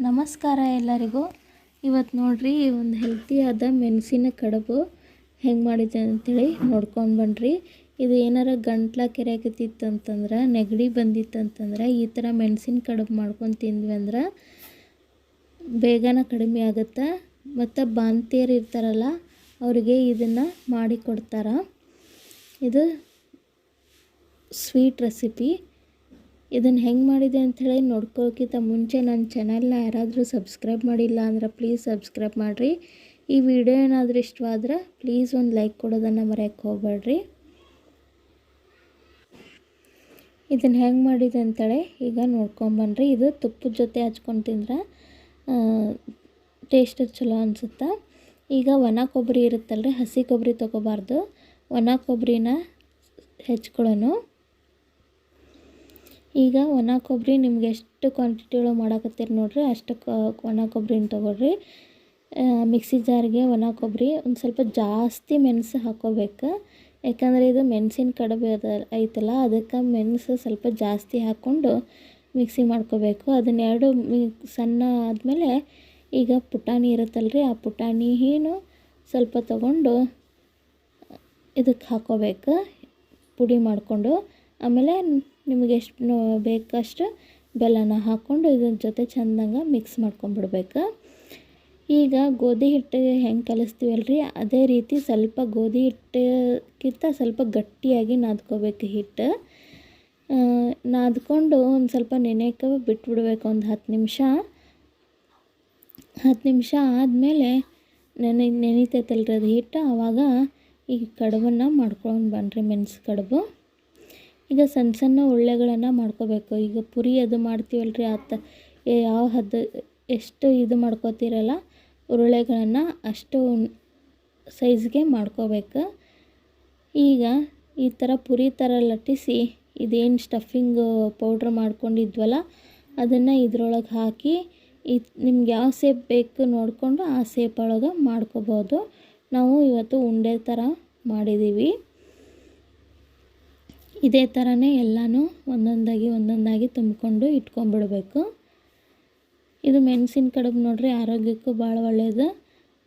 ನಮಸ್ಕಾರ ಎಲ್ಲರಿಗೂ. ಇವತ್ತು ನೋಡ್ರಿ ಒಂದು ಹೆಲ್ತಿಯಾದ ಮೆಣಸಿನ ಕಡುಬು ಹೆಂಗೆ ಮಾಡಿದ್ದೆ ಅಂತೇಳಿ ನೋಡ್ಕೊಂಡು ಬನ್ನಿರಿ. ಇದು ಏನಾರ ಗಂಟ್ಲ ಕೆರೆಯಾಕತ್ತಿತ್ತು ಅಂತಂದ್ರೆ, ನೆಗಡಿ ಬಂದಿತ್ತು ಅಂತಂದ್ರೆ ಈ ಥರ ಮೆಣಸಿನ ಕಡುಬು ಮಾಡ್ಕೊಂಡು ತಿಂದ್ವಿ ಅಂದ್ರೆ ಬೇಗನೆ ಕಡಿಮೆ ಆಗುತ್ತೆ. ಮತ್ತು ಬಾಣ್ತಿಯರು ಇರ್ತಾರಲ್ಲ ಅವರಿಗೆ ಇದನ್ನು ಮಾಡಿ ಕೊಡ್ತಾರೆ. ಇದು ಸ್ವೀಟ್ ರೆಸಿಪಿ. ಇದನ್ನು ಹೆಂಗೆ ಮಾಡಿದೆ ಅಂಥೇಳಿ ನೋಡ್ಕೊಳ್ಳೋಕ್ಕಿಂತ ಮುಂಚೆ ನನ್ನ ಚಾನಲ್ನ ಯಾರಾದರೂ ಸಬ್ಸ್ಕ್ರೈಬ್ ಮಾಡಿಲ್ಲ ಅಂದ್ರೆ ಪ್ಲೀಸ್ ಸಬ್ಸ್ಕ್ರೈಬ್ ಮಾಡಿರಿ. ಈ ವಿಡಿಯೋ ಏನಾದರೂ ಇಷ್ಟವಾದ್ರೆ ಪ್ಲೀಸ್ ಒಂದು ಲೈಕ್ ಕೊಡೋದನ್ನು ಮರೆಯೋಕ್ಕೆ ಹೋಗಬೇಡ್ರಿ. ಇದನ್ನು ಹೆಂಗೆ ಮಾಡಿದೆ ಅಂತೇಳಿ ಈಗ ನೋಡ್ಕೊಂಬನ್ರಿ. ಇದು ತುಪ್ಪದ ಜೊತೆ ಹಚ್ಕೊಂಡು ತಿಂದ್ರೆ ಟೇಸ್ಟ್ ಚಲೋ ಅನಿಸುತ್ತೆ. ಈಗ ಒಣ ಕೊಬ್ಬರಿ ಇರುತ್ತಲ್ರಿ, ಹಸಿ ಕೊಬ್ಬರಿ ತೊಗೋಬಾರ್ದು, ಒಣ ಕೊಬ್ಬರಿನ ಹೆಚ್ಕೊಳ್ಳೋನು. ಈಗ ಒಣ ಕೊಬ್ಬರಿ ನಿಮ್ಗೆ ಎಷ್ಟು ಕ್ವಾಂಟಿಟಿ ಒಳಗೆ ಮಾಡಾಕತ್ತೀರಿ ನೋಡಿರಿ ಅಷ್ಟು ಒಣ ಕೊಬ್ಬರಿನ ತೊಗೊಳ್ರಿ. ಮಿಕ್ಸಿ ಜಾರ್ಗೆ ಒಣ ಕೊಬ್ಬರಿ ಒಂದು ಸ್ವಲ್ಪ ಜಾಸ್ತಿ ಮೆಣಸು ಹಾಕ್ಕೋಬೇಕು. ಯಾಕಂದರೆ ಇದು ಮೆಣಸಿನ ಕಡುಬು ಐತಲ್ಲ, ಅದಕ್ಕೆ ಮೆಣಸು ಸ್ವಲ್ಪ ಜಾಸ್ತಿ ಹಾಕ್ಕೊಂಡು ಮಿಕ್ಸಿ ಮಾಡ್ಕೋಬೇಕು. ಅದನ್ನೆರಡು ಸಣ್ಣ ಆದಮೇಲೆ ಈಗ ಪುಟಾಣಿ ಇರುತ್ತಲ್ರಿ, ಆ ಪುಟಾಣಿನೂ ಸ್ವಲ್ಪ ತೊಗೊಂಡು ಇದಕ್ಕೆ ಹಾಕ್ಕೋಬೇಕು ಪುಡಿ ಮಾಡಿಕೊಂಡು. ಆಮೇಲೆ ನಿಮಗೆ ಎಷ್ಟು ಬೇಕಷ್ಟು ಬೆಲ್ಲನ ಹಾಕ್ಕೊಂಡು ಇದ್ರ ಜೊತೆ ಚೆಂದಂಗೆ ಮಿಕ್ಸ್ ಮಾಡ್ಕೊಂಬಿಡ್ಬೇಕು. ಈಗ ಗೋಧಿ ಹಿಟ್ಟು ಹೆಂಗೆ ಕಲಿಸ್ತೀವಲ್ರಿ ಅದೇ ರೀತಿ ಸ್ವಲ್ಪ ಗೋಧಿ ಹಿಟ್ಟಕ್ಕಿಂತ ಸ್ವಲ್ಪ ಗಟ್ಟಿಯಾಗಿ ನಾದ್ಕೋಬೇಕು ಹಿಟ್ಟು. ನಾದ್ಕೊಂಡು ಒಂದು ಸ್ವಲ್ಪ ನೆನೆಯಕ್ಕೆ ಬಿಟ್ಬಿಡ್ಬೇಕು ಒಂದು 10 ನಿಮಿಷ. 10 ನಿಮಿಷ ಆದಮೇಲೆ ನೆನಿತೈತಲ್ರಿ ಅದು ಹಿಟ್ಟು, ಆವಾಗ ಈ ಕಡುಬನ್ನು ಮಾಡ್ಕೊಂಡು ಬನ್ನಿರಿ, ಮೆಣಸು ಕಡುಬು. ಈಗ ಸಣ್ಣ ಸಣ್ಣ ಉಳ್ಳೆಗಳನ್ನು ಮಾಡ್ಕೋಬೇಕು. ಈಗ ಪುರಿ ಅದು ಮಾಡ್ತೀವಲ್ರಿ ಯಾವ ಎಷ್ಟು ಇದು ಮಾಡ್ಕೋತೀರಲ್ಲ ಉರುಳೆಗಳನ್ನು ಅಷ್ಟು ಸೈಜ್ಗೆ ಮಾಡ್ಕೋಬೇಕು. ಈಗ ಈ ಥರ ಪುರಿ ಥರ ಲಟ್ಟಿಸಿ ಇದೇನು ಸ್ಟಫಿಂಗ್ ಪೌಡ್ರ್ ಮಾಡ್ಕೊಂಡಿದ್ವಲ್ಲ ಅದನ್ನು ಇದ್ರೊಳಗೆ ಹಾಕಿ ನಿಮ್ಗೆ ಯಾವ ಸೇಪ್ ಬೇಕು ನೋಡಿಕೊಂಡು ಆ ಸೇಪ್ ಒಳಗೆ ಮಾಡ್ಕೋಬೋದು. ನಾವು ಇವತ್ತು ಉಂಡೆ ಥರ ಮಾಡಿದ್ದೀವಿ. ಇದೇ ಥರನೇ ಎಲ್ಲನೂ ಒಂದೊಂದಾಗಿ ತುಂಬಿಕೊಂಡು ಇಟ್ಕೊಂಡ್ಬಿಡ್ಬೇಕು. ಇದು ಮೆಣಸಿನ ಕಡುಬು ನೋಡ್ರಿ, ಆರೋಗ್ಯಕ್ಕೂ ಭಾಳ ಒಳ್ಳೆಯದು.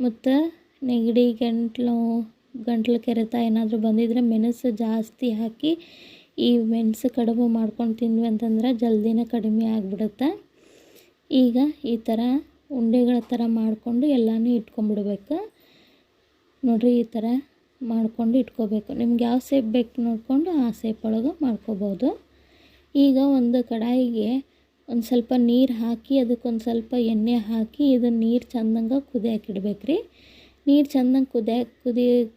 ಮತ್ತು ನೆಗಡಿ, ಗಂಟ್ಲು ಕೆರೆತ ಏನಾದರೂ ಬಂದಿದ್ರೆ ಮೆಣಸು ಜಾಸ್ತಿ ಹಾಕಿ ಈ ಮೆಣಸು ಕಡುಬು ಮಾಡ್ಕೊಂಡು ತಿಂದ್ವಿ ಅಂತಂದ್ರೆ ಜಲ್ದಿನೇ ಕಡಿಮೆ ಆಗಿಬಿಡುತ್ತೆ. ಈಗ ಈ ಥರ ಉಂಡೆಗಳ ಥರ ಮಾಡಿಕೊಂಡು ಎಲ್ಲನೂ ಇಟ್ಕೊಂಡ್ಬಿಡ್ಬೇಕು ನೋಡಿರಿ. ಈ ಥರ ಮಾಡ್ಕೊಂಡು ಇಟ್ಕೋಬೇಕು. ನಿಮ್ಗೆ ಯಾವ ಸೇಪ್ ಬೇಕು ನೋಡಿಕೊಂಡು ಆ ಸೇಪ್ ಒಳಗೆ ಮಾಡ್ಕೋಬೋದು. ಈಗ ಒಂದು ಕಡಾಯಿಗೆ ಒಂದು ಸ್ವಲ್ಪ ನೀರು ಹಾಕಿ ಅದಕ್ಕೊಂದು ಸ್ವಲ್ಪ ಎಣ್ಣೆ ಹಾಕಿ ಇದನ್ನು ನೀರು ಚೆಂದಂಗೆ ಕುದಿಯಾಕಿಡ್ಬೇಕು ರೀ. ನೀರು ಚೆಂದಂಗೆ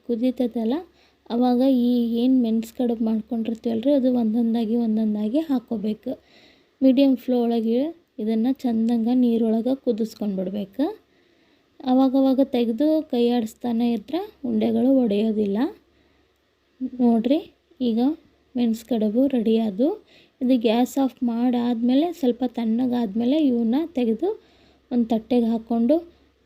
ಕುದೀತದಲ್ಲ ಆವಾಗ ಈ ಏನು ಮೆಣಸು ಕಡುಬು ಮಾಡ್ಕೊಂಡಿರ್ತೀವಲ್ರಿ ಅದು ಒಂದೊಂದಾಗಿ ಹಾಕ್ಕೋಬೇಕು. ಮೀಡಿಯಮ್ ಫ್ಲೋ ಒಳಗೆ ಇದನ್ನು ಚೆಂದಂಗೆ ನೀರೊಳಗೆ ಕುದಿಸ್ಕೊಂಡ್ಬಿಡ್ಬೇಕು. ಆವಾಗವಾಗ ತೆಗೆದು ಕೈ ಆಡಿಸ್ತಾನೆ ಇದ್ದರೆ ಉಂಡೆಗಳು ಒಡೆಯೋದಿಲ್ಲ ನೋಡಿರಿ. ಈಗ ಮೆಣಸು ಕಡುಬು ರೆಡಿ ಆದವು. ಇದು ಗ್ಯಾಸ್ ಆಫ್ ಮಾಡಾದಮೇಲೆ ಸ್ವಲ್ಪ ತಣ್ಣಗಾದಮೇಲೆ ಇವನ್ನ ತೆಗೆದು ಒಂದು ತಟ್ಟೆಗೆ ಹಾಕ್ಕೊಂಡು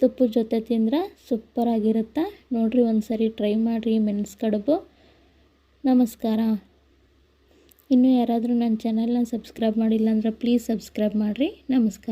ತುಪ್ಪದ ಜೊತೆ ತಿಂದ್ರೆ ಸೂಪರಾಗಿರುತ್ತೆ ನೋಡಿರಿ. ಒಂದು ಸರಿ ಟ್ರೈ ಮಾಡಿರಿ ಮೆಣಸು ಕಡುಬು. ನಮಸ್ಕಾರ. ಇನ್ನೂ ಯಾರಾದರೂ ನನ್ನ ಚಾನಲ್ನ ಸಬ್ಸ್ಕ್ರೈಬ್ ಮಾಡಿಲ್ಲ ಅಂದರೆ ಪ್ಲೀಸ್ ಸಬ್ಸ್ಕ್ರೈಬ್ ಮಾಡಿರಿ. ನಮಸ್ಕಾರ.